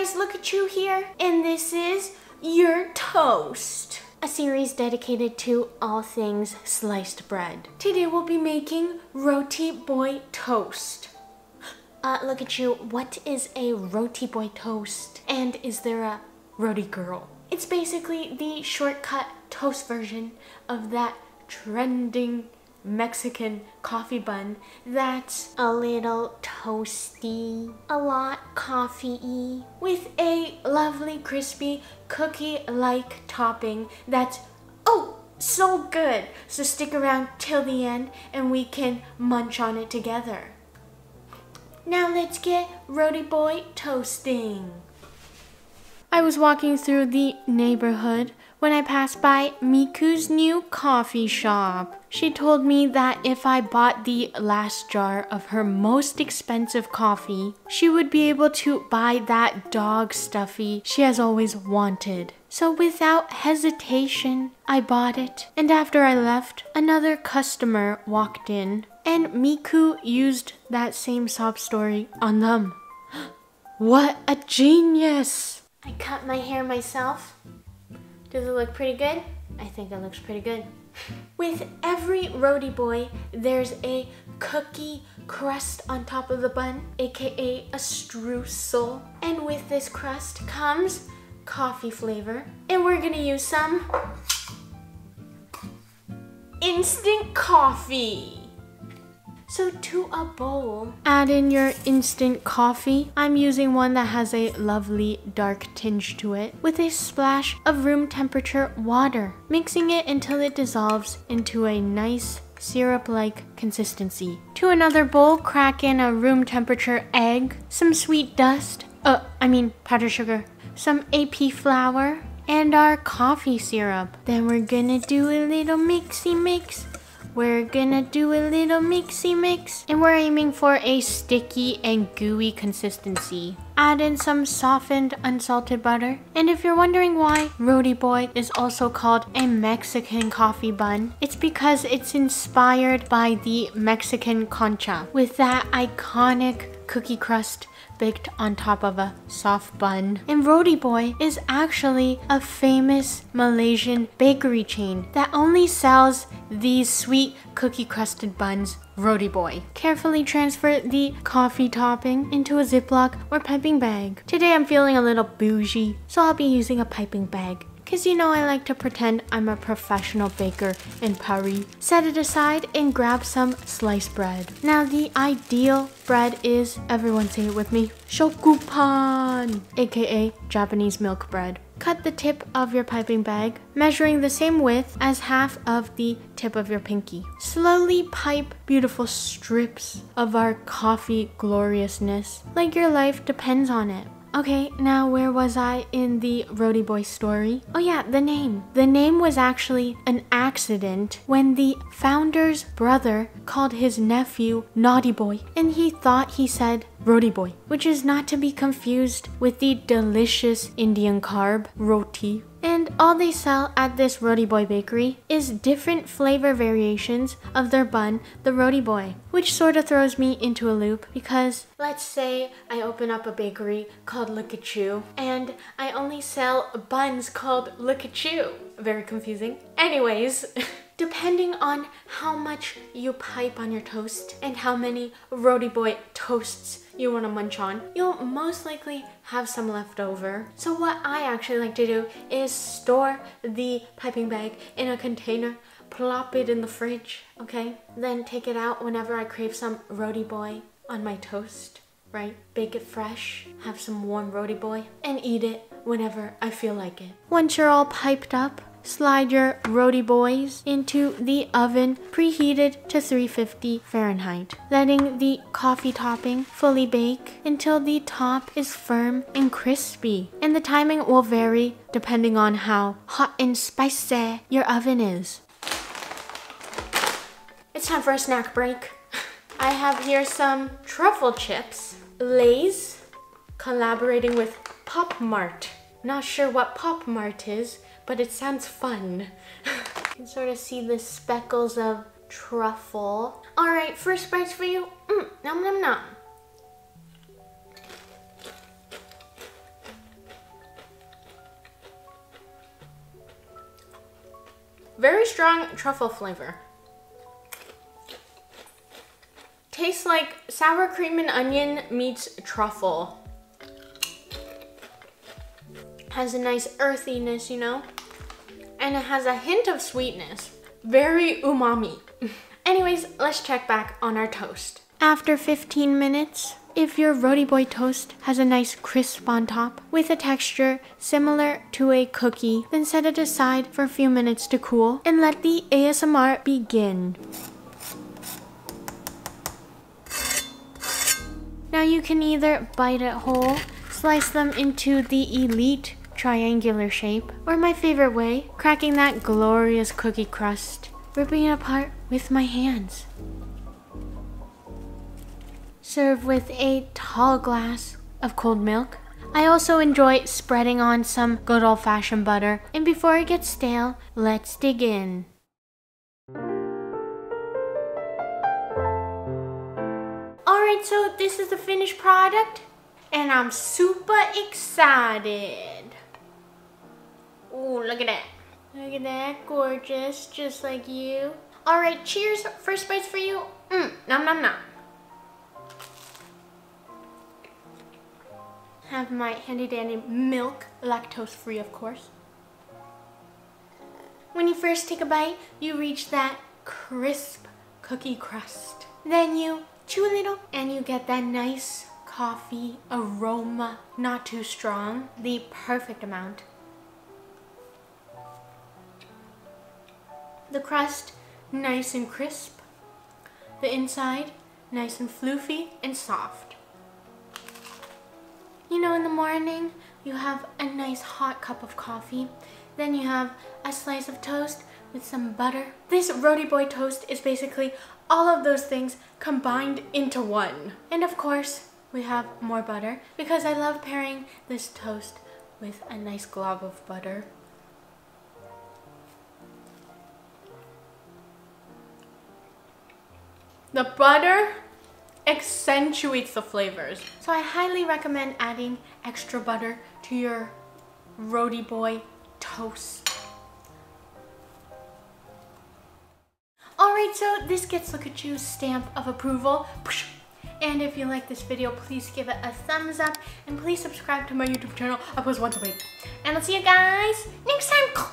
guys, LookCatchu here, and this is Your Toast, a series dedicated to all things sliced bread. Today we'll be making Rotiboy Toast. LookCatchu, what is a Rotiboy Toast? And is there a Roti Girl? It's basically the shortcut toast version of that trending Mexican coffee bun that's a little toasty, a lot coffee-y, with a lovely crispy cookie-like topping that's so good. So stick around till the end and we can munch on it together. Now let's get Rotiboy toasting. I was walking through the neighborhood when I passed by Miku's new coffee shop. She told me that if I bought the last jar of her most expensive coffee, she would be able to buy that dog stuffy she has always wanted. So without hesitation, I bought it. And after I left, another customer walked in, and Miku used that same sob story on them. What a genius! I cut my hair myself. Does it look pretty good? I think it looks pretty good. With every Rotiboy, there's a cookie crust on top of the bun, aka a streusel. And with this crust comes coffee flavor. And we're gonna use some instant coffee. So to a bowl, add in your instant coffee. I'm using one that has a lovely dark tinge to it, with a splash of room temperature water, mixing it until it dissolves into a nice syrup-like consistency. To another bowl, crack in a room temperature egg, some sweet dust, powdered sugar, some AP flour, and our coffee syrup. Then we're gonna do a little mixy mix. We're gonna do a little mixy mix, and we're aiming for a sticky and gooey consistency. Add in some softened unsalted butter. And if you're wondering why Rotiboy is also called a Mexican coffee bun, it's because it's inspired by the Mexican concha, with that iconic cookie crust baked on top of a soft bun. And Rotiboy is actually a famous Malaysian bakery chain that only sells these sweet cookie crusted buns, Rotiboy. Carefully transfer the coffee topping into a Ziploc or piping bag. Today I'm feeling a little bougie, so I'll be using a piping bag. Cause you know I like to pretend I'm a professional baker in Paris. Set it aside and grab some sliced bread. Now the ideal bread is, everyone say it with me, shokupan, aka Japanese milk bread. Cut the tip of your piping bag, measuring the same width as half of the tip of your pinky. Slowly pipe beautiful strips of our coffee gloriousness, like your life depends on it. Okay, now where was I in the Rotiboy story? Oh yeah, the name. The name was actually an accident when the founder's brother called his nephew Naughty Boy, and he thought he said Rotiboy, which is not to be confused with the delicious Indian carb, roti. And all they sell at this Rotiboy bakery is different flavor variations of their bun, the Rotiboy, which sort of throws me into a loop because let's say I open up a bakery called LookCatchu and I only sell buns called LookCatchu. Very confusing. Anyways, depending on how much you pipe on your toast and how many Rotiboy toasts you want to munch on, you'll most likely have some left over. So what I actually like to do is store the piping bag in a container, plop it in the fridge, okay? Then take it out whenever I crave some Rotiboy on my toast, right? Bake it fresh, have some warm Rotiboy, and eat it whenever I feel like it. Once you're all piped up, slide your Rotiboys into the oven, preheated to 350 Fahrenheit, letting the coffee topping fully bake until the top is firm and crispy. And the timing will vary depending on how hot and spicy your oven is. It's time for a snack break. I have here some truffle chips, Lay's, collaborating with Pop Mart. Not sure what Pop Mart is, but it sounds fun. You can sort of see the speckles of truffle. All right, first bites for you. Nom nom nom. Very strong truffle flavor. Tastes like sour cream and onion meets truffle. Has a nice earthiness, you know? And it has a hint of sweetness. Very umami. Anyways, let's check back on our toast. After 15 minutes, if your Rotiboy Toast has a nice crisp on top with a texture similar to a cookie, then set it aside for a few minutes to cool and let the ASMR begin. Now you can either bite it whole, slice them into the elite triangular shape, or my favorite way, cracking that glorious cookie crust, ripping it apart with my hands. Serve with a tall glass of cold milk. I also enjoy spreading on some good old-fashioned butter, and before it gets stale, let's dig in. Alright, so this is the finished product, and I'm super excited. Ooh, look at that. Look at that, gorgeous, just like you. Alright, cheers. First bites for you. Nom nom nom. Have my handy dandy milk, lactose free of course. When you first take a bite, you reach that crisp cookie crust. Then you chew a little and you get that nice coffee aroma. Not too strong, the perfect amount. The crust, nice and crisp. The inside, nice and floofy and soft. You know, in the morning, you have a nice hot cup of coffee. Then you have a slice of toast with some butter. This Rotiboy Toast is basically all of those things combined into one. And of course, we have more butter because I love pairing this toast with a nice glob of butter. The butter accentuates the flavors. So I highly recommend adding extra butter to your Rotiboy Toast. Alright, so this gets LookCatchu's stamp of approval. And if you like this video, please give it a thumbs up and please subscribe to my YouTube channel. I post once a week. And I'll see you guys next time.